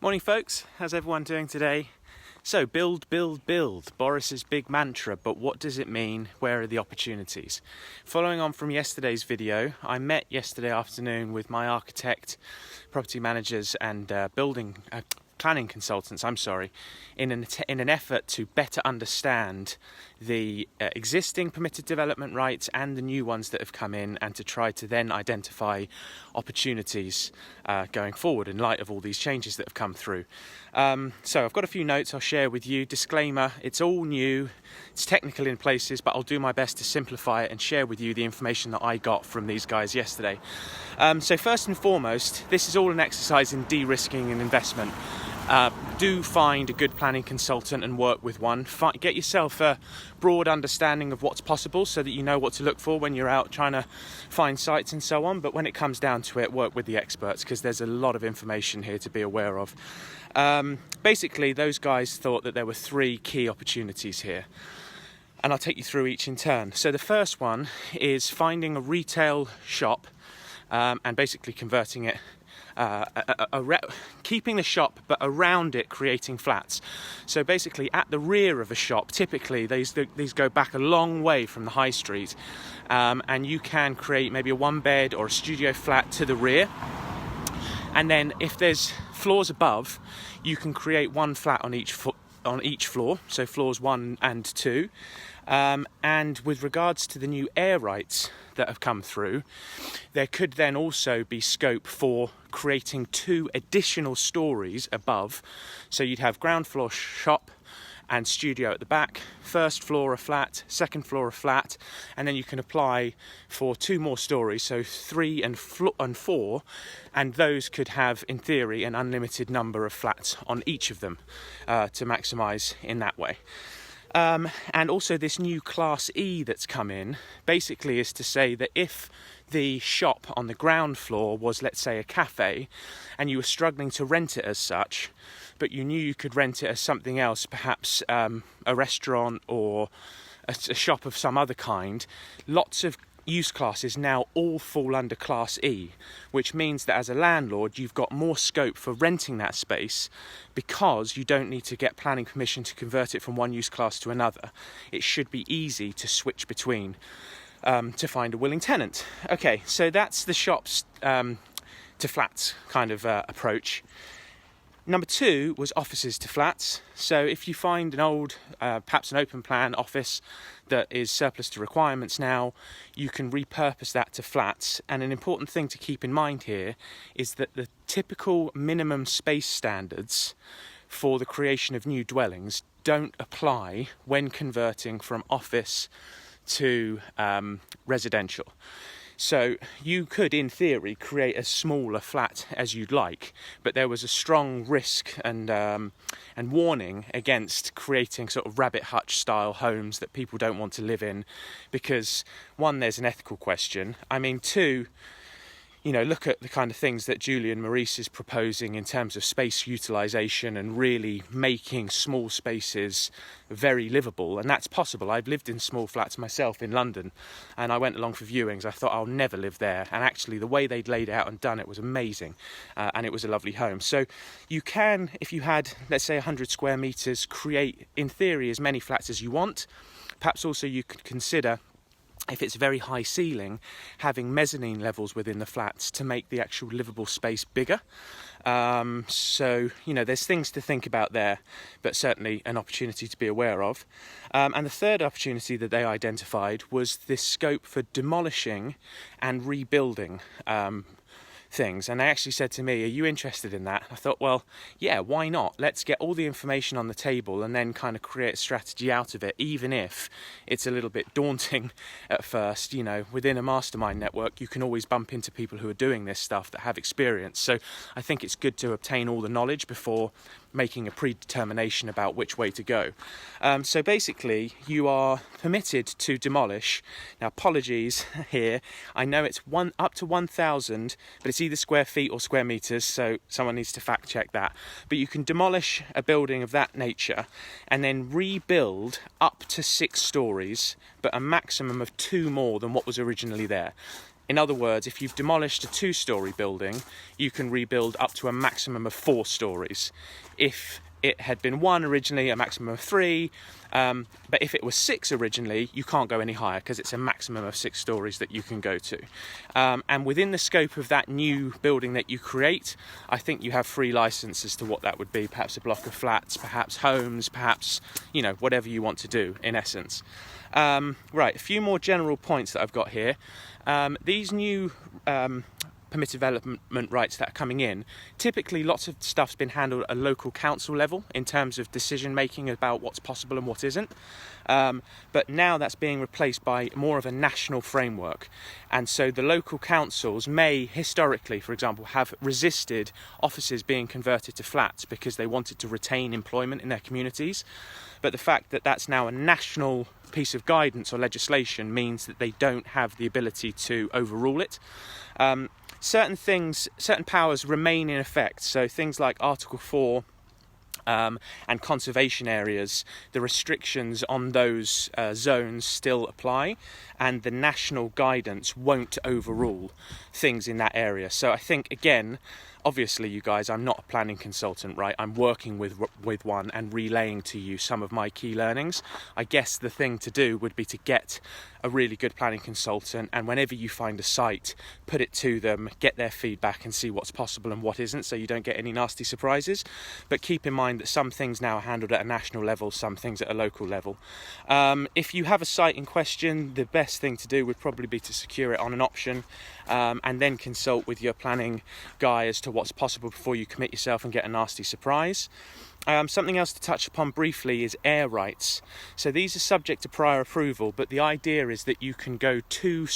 Morning folks, how's everyone doing today? So build, build, build, Boris's big mantra, but what does it mean? Where are the opportunities? Following on from yesterday's video, I met yesterday afternoon with my architect, property managers and planning consultants, in an effort to better understand the existing permitted development rights and the new ones that have come in, and to try to then identify opportunities going forward in light of all these changes that have come through. So I've got a few notes I'll share with you. Disclaimer, it's all new, it's technical in places, but I'll do my best to simplify it and share with you the information that I got from these guys yesterday. So first and foremost, this is all an exercise in de-risking an investment. Do find a good planning consultant and work with one. Get yourself a broad understanding of what's possible so that you know what to look for when you're out trying to find sites and so on. But when it comes down to it, work with the experts, because there's a lot of information here to be aware of. Basically, those guys thought that there were three key opportunities here, and I'll take you through each in turn. So the first one is finding a retail shop and basically converting it, keeping the shop but around it creating flats. So basically at the rear of a shop, typically these go back a long way from the high street, and you can create maybe a one bed or a studio flat to the rear, and then if there's floors above, you can create one flat on each floor, so floors 1 and 2. And with regards to the new air rights that have come through, there could then also be scope for creating 2 additional stories above. So you'd have ground floor shop and studio at the back, first floor a flat, second floor a flat, and then you can apply for 2 more stories, so 3 and 4, and those could have, in theory, an unlimited number of flats on each of them to maximise in that way. And also this new Class E that's come in basically is to say that if the shop on the ground floor was, let's say, a cafe, and you were struggling to rent it as such, but you knew you could rent it as something else, perhaps a restaurant or a shop of some other kind, lots of use classes now all fall under Class E, which means that as a landlord you've got more scope for renting that space, because you don't need to get planning permission to convert it from one use class to another. It should be easy to switch between to find a willing tenant. Okay, so that's the shops to flats kind of approach. Number 2 was offices to flats. So if you find an old, perhaps an open plan office that is surplus to requirements now, you can repurpose that to flats. And an important thing to keep in mind here is that the typical minimum space standards for the creation of new dwellings don't apply when converting from office to residential. So you could, in theory, create as small a flat as you'd like, but there was a strong risk and warning against creating sort of rabbit hutch style homes that people don't want to live in, because 1, there's an ethical question. I mean, 2, look at the kind of things that Julian Maurice is proposing in terms of space utilisation and really making small spaces very livable, and that's possible. I've lived in small flats myself in London, and I went along for viewings. I thought I'll never live there, and actually the way they'd laid it out and done it was amazing, and it was a lovely home. So you can, if you had, let's say, 100 square metres, create, in theory, as many flats as you want. Perhaps also you could consider, if it's very high ceiling, having mezzanine levels within the flats to make the actual livable space bigger. So, there's things to think about there, but certainly an opportunity to be aware of. And the third opportunity that they identified was this scope for demolishing and rebuilding things. And they actually said to me, are you interested in that? I thought, well, yeah, why not? Let's get all the information on the table and then kind of create a strategy out of it, even if it's a little bit daunting at first. Within a mastermind network, you can always bump into people who are doing this stuff that have experience. So I think it's good to obtain all the knowledge before making a predetermination about which way to go. So basically, you are permitted to demolish. Now, apologies here. I know it's up to 1,000, but it's either square feet or square meters, so someone needs to fact check that. But you can demolish a building of that nature and then rebuild up to 6 stories, but a maximum of 2 more than what was originally there. In other words, if you've demolished a 2-storey building, you can rebuild up to a maximum of 4 stories. If it had been 1 originally, a maximum of 3, but if it was 6 originally, you can't go any higher because it's a maximum of 6 stories that you can go to. And within the scope of that new building that you create, I think you have free license as to what that would be. Perhaps a block of flats, perhaps homes, perhaps, whatever you want to do in essence. Right, a few more general points that I've got here. These new permitted development rights that are coming in, typically lots of stuff's been handled at a local council level in terms of decision making about what's possible and what isn't. But now that's being replaced by more of a national framework. And so the local councils may historically, for example, have resisted offices being converted to flats because they wanted to retain employment in their communities. But the fact that that's now a national piece of guidance or legislation means that they don't have the ability to overrule it. Certain powers remain in effect. So things like Article 4 and conservation areas, the restrictions on those zones still apply, and the national guidance won't overrule things in that area. So I think, again, obviously, you guys, I'm not a planning consultant, right? I'm working with one and relaying to you some of my key learnings. I guess the thing to do would be to get a really good planning consultant, and whenever you find a site, put it to them, get their feedback and see what's possible and what isn't, so you don't get any nasty surprises. But keep in mind that some things now are handled at a national level, some things at a local level. If you have a site in question, the best thing to do would probably be to secure it on an option, and then consult with your planning guy as to what's possible before you commit yourself and get a nasty surprise. Something else to touch upon briefly is air rights. So these are subject to prior approval, but the idea is that you can go 2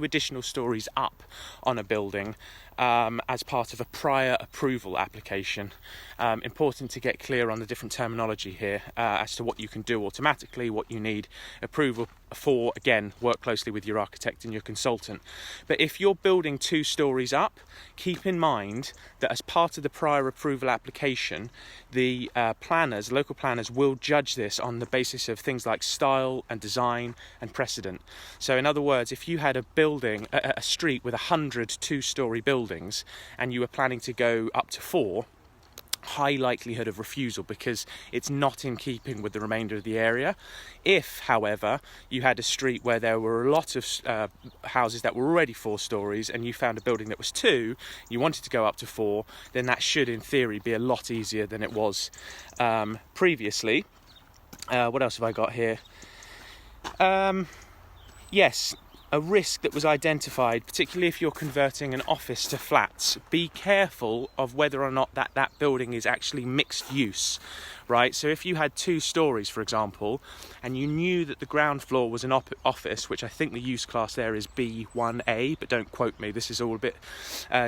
additional stories up on a building as part of a prior approval application. Important to get clear on the different terminology here as to what you can do automatically, what you need approval for. Again, work closely with your architect and your consultant. But if you're building 2 stories up, keep in mind that as part of the prior approval application, the local planners will judge this on the basis of things like style and design and precedent. So in other words, if you had a street with 100 2-storey buildings and you were planning to go up to 4, high likelihood of refusal because it's not in keeping with the remainder of the area. If, however, you had a street where there were a lot of houses that were already 4 stories and you found a building that was 2, you wanted to go up to 4, then that should, in theory, be a lot easier than it was previously. What else have I got here? Yes. A risk that was identified, particularly if you're converting an office to flats, be careful of whether or not that building is actually mixed use, right? So if you had 2 stories, for example, and you knew that the ground floor was an office, which I think the use class there is B1A, but don't quote me, this is all a bit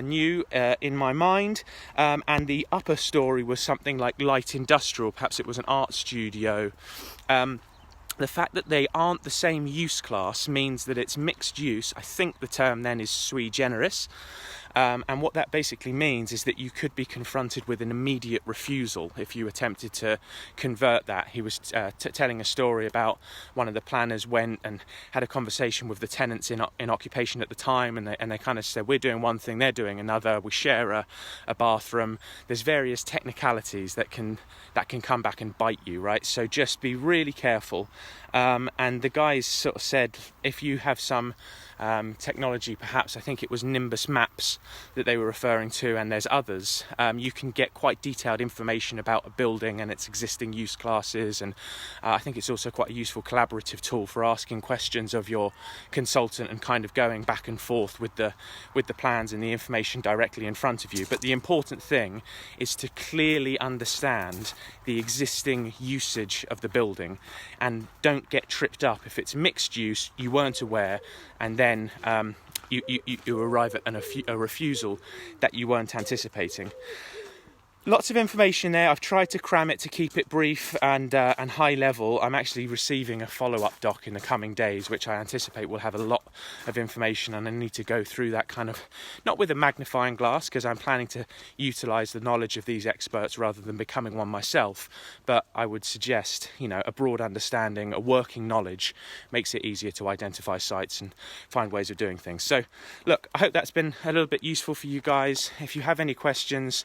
new in my mind, and the upper story was something like light industrial, perhaps it was an art studio. The fact that they aren't the same use class means that it's mixed use. I think the term then is sui generis. And what that basically means is that you could be confronted with an immediate refusal if you attempted to convert that. He was telling a story about one of the planners went and had a conversation with the tenants in occupation at the time, and they kind of said, we're doing one thing, they're doing another, we share a bathroom. There's various technicalities that can come back and bite you, right? So just be really careful. And the guys sort of said, if you have some technology, perhaps I think it was Nimbus Maps that they were referring to, and there's others, you can get quite detailed information about a building and its existing use classes, and I think it's also quite a useful collaborative tool for asking questions of your consultant and kind of going back and forth with the plans and the information directly in front of you. But the important thing is to clearly understand the existing usage of the building, and don't get tripped up if it's mixed use, you weren't aware, and then you arrive at a refusal that you weren't anticipating. Lots of information there. I've tried to cram it to keep it brief and high level. I'm actually receiving a follow-up doc in the coming days, which I anticipate will have a lot of information, and I need to go through that kind of, not with a magnifying glass, because I'm planning to utilise the knowledge of these experts rather than becoming one myself. But I would suggest, you know, a broad understanding, a working knowledge makes it easier to identify sites and find ways of doing things. So, look, I hope that's been a little bit useful for you guys. If you have any questions,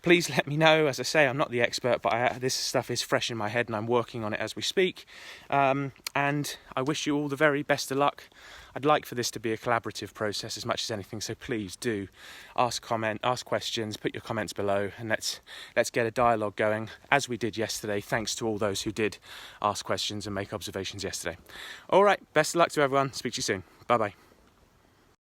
please let me know. As I say, I'm not the expert, but this stuff is fresh in my head and I'm working on it as we speak. And I wish you all the very best of luck. I'd like for this to be a collaborative process as much as anything, so please do ask questions, put your comments below, and let's get a dialogue going, as we did yesterday, thanks to all those who did ask questions and make observations yesterday. All right, best of luck to everyone. Speak to you soon. Bye-bye.